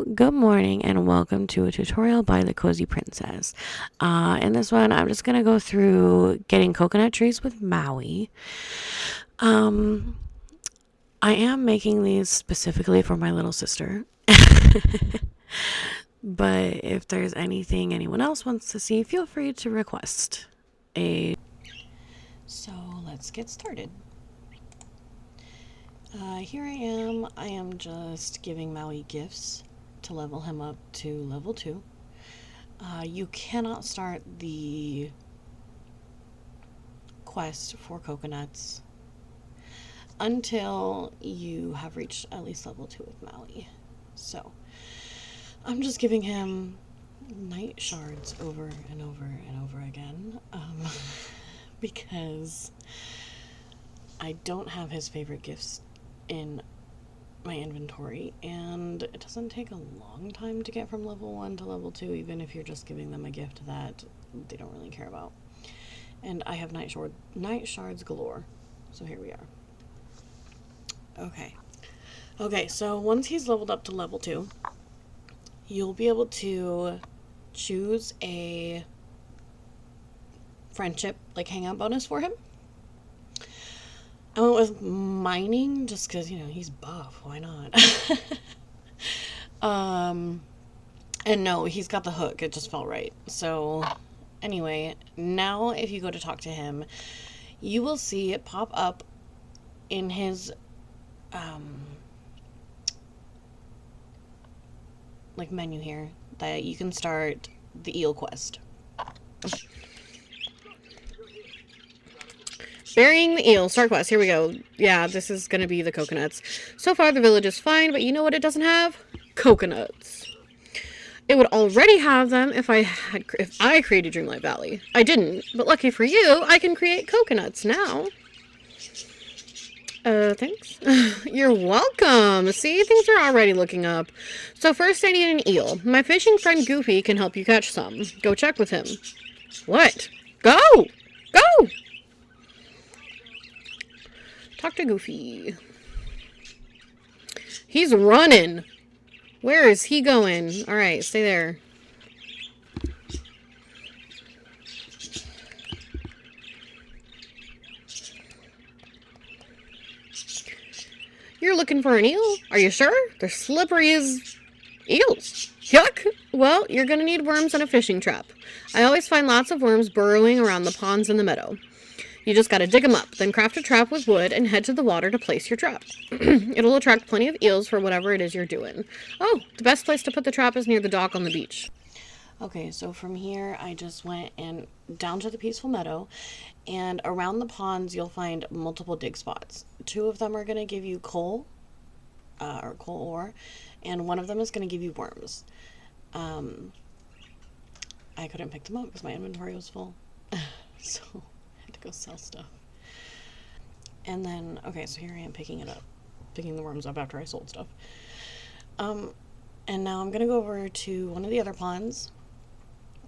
Hello, good morning, and welcome to a tutorial by the Cozy Princess. In this one, I'm just going to go through getting coconut trees with Maui. Um, I am making these specifically for my little sister. But if there's anything anyone else wants to see, feel free to request a... So let's get started. Here I am. I am just giving Maui gifts to level him up to level 2. You cannot start the quest for coconuts until you have reached at least level 2 with Maui. So I'm just giving him night shards over and over and over again because I don't have his favorite gifts in my inventory, and it doesn't take a long time to get from level 1 to level 2, even if you're just giving them a gift that they don't really care about. And I have night shards galore, so here we are. Okay, so once he's leveled up to level 2, you'll be able to choose a friendship, like hangout bonus for him. I went with mining just because, he's buff. Why not? And no, he's got the hook. It just felt right. So, anyway, now if you go to talk to him, you will see it pop up in his, menu here that you can start the eel quest. Burying the eel. Start quest. Here we go. Yeah, this is going to be the coconuts. So far, the village is fine, but you know what it doesn't have? Coconuts. It would already have them if I created Dreamlight Valley. I didn't, but lucky for you, I can create coconuts now. Thanks. You're welcome. See, things are already looking up. So first I need an eel. My fishing friend Goofy can help you catch some. Go check with him. What? Go! Go! Talk to Goofy. He's running. Where is he going? Alright, stay there. You're looking for an eel? Are you sure? They're slippery as eels. Yuck! Well, you're gonna need worms and a fishing trap. I always find lots of worms burrowing around the ponds in the meadow. You just gotta dig them up, then craft a trap with wood and head to the water to place your trap. It'll attract plenty of eels for whatever it is you're doing. Oh, the best place to put the trap is near the dock on the beach. Okay, so from here I just went and down to the peaceful meadow, and around the ponds you'll find multiple dig spots. 2 of them are going to give you coal, or coal ore, and 1 of them is going to give you worms. I couldn't pick them up because my inventory was full, so I had to go sell stuff. And then, okay, so here I am picking the worms up after I sold stuff. And now I'm going to go over to one of the other ponds.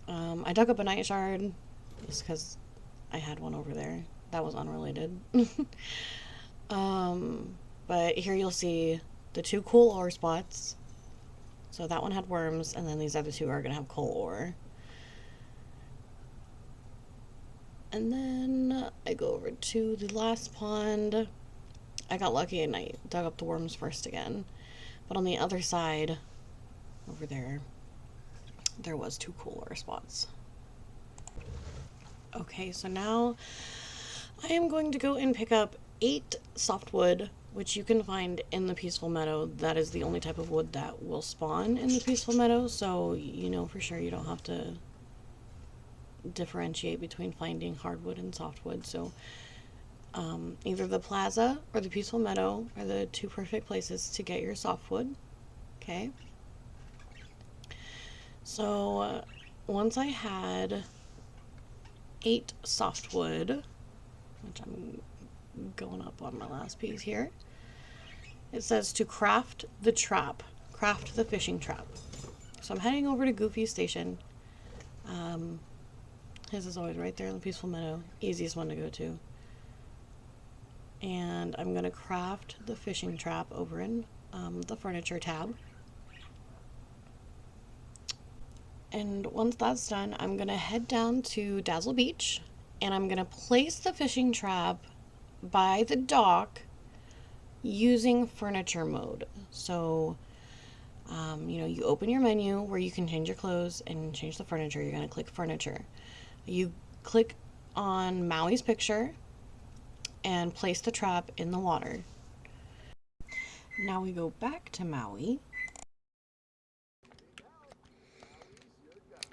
I dug up a night shard just because I had one over there. That was unrelated. But here you'll see the 2 coal ore spots. So that one had worms, and then these other 2 are going to have coal ore. And then I go over to the last pond. I got lucky and I dug up the worms first again. But on the other side, over there was 2 cool ore spots. Okay, so now I am going to go and pick up 8 softwood, which you can find in the peaceful meadow. That is the only type of wood that will spawn in the peaceful meadow, so you know for sure you don't have to differentiate between finding hardwood and softwood. So either the plaza or the peaceful meadow are the 2 perfect places to get your softwood. Okay. So once I had 8 softwood, which I'm going up on my last piece here, it says to craft the fishing trap. So I'm heading over to Goofy's station. His is always right there in the peaceful meadow, easiest one to go to. And I'm going to craft the fishing trap over in the furniture tab. And once that's done, I'm going to head down to Dazzle Beach and I'm going to place the fishing trap by the dock using furniture mode. So, you open your menu where you can change your clothes and change the furniture. You're going to click furniture. You click on Maui's picture and place the trap in the water. Now we go back to Maui.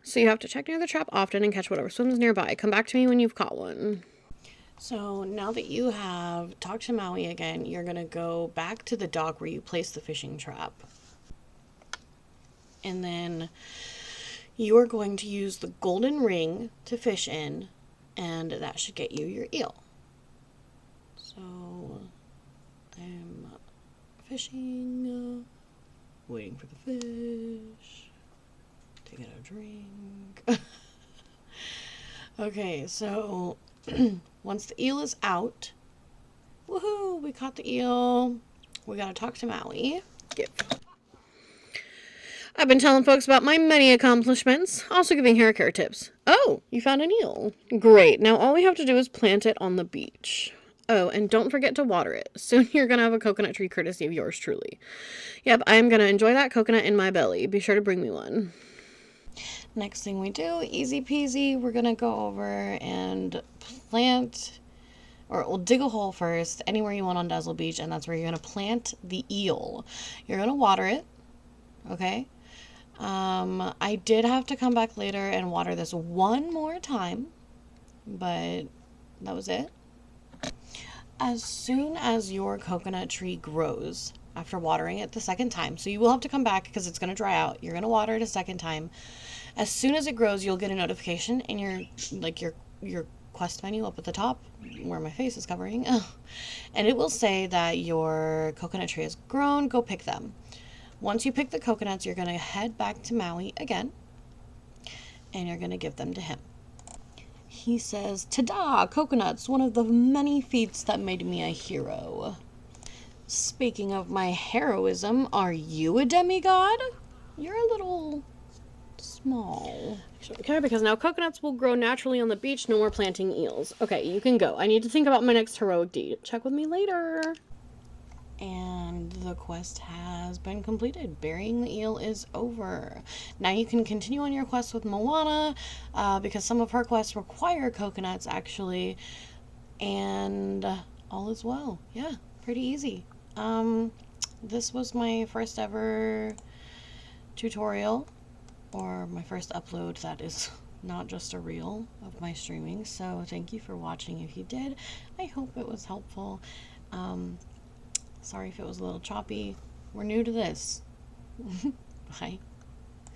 So you have to check near the trap often and catch whatever swims nearby. Come back to me when you've caught one. So now that you have talked to Maui again, you're going to go back to the dock where you placed the fishing trap. And then you're going to use the golden ring to fish in, and that should get you your eel. So I'm fishing, waiting for the fish to get a drink. Okay, so once the eel is out, woohoo, we caught the eel. We gotta talk to Maui. I've been telling folks about my many accomplishments, also giving hair care tips. Oh, you found an eel. Great, now all we have to do is plant it on the beach. Oh, and don't forget to water it. Soon you're going to have a coconut tree courtesy of yours truly. Yep, I'm going to enjoy that coconut in my belly. Be sure to bring me one. Next thing we do, easy peasy, we're going to go over and plant, or we'll dig a hole first, anywhere you want on Dazzle Beach, and that's where you're going to plant the eel. You're going to water it, okay? I did have to come back later and water this one more time, but that was it. As soon as your coconut tree grows, after watering it the second time, so you will have to come back because it's going to dry out. You're going to water it a second time. As soon as it grows, you'll get a notification in your quest menu up at the top, where my face is covering, and it will say that your coconut tree has grown. Go pick them. Once you pick the coconuts, you're going to head back to Maui again, and you're going to give them to him. He says, "Ta-da! Coconuts, one of the many feats that made me a hero." Speaking of my heroism, are you a demigod? You're a little small. Okay, because now coconuts will grow naturally on the beach. No more planting eels. Okay, you can go. I need to think about my next heroic deed. Check with me later. And the quest has been completed. Burying the eel is over. Now you can continue on your quest with Moana, because some of her quests require coconuts, actually. And all is well. Yeah, pretty easy. This was my first ever tutorial, or my first upload that is not just a reel of my streaming. So thank you for watching if you did. I hope it was helpful. Sorry if it was a little choppy. We're new to this. Bye.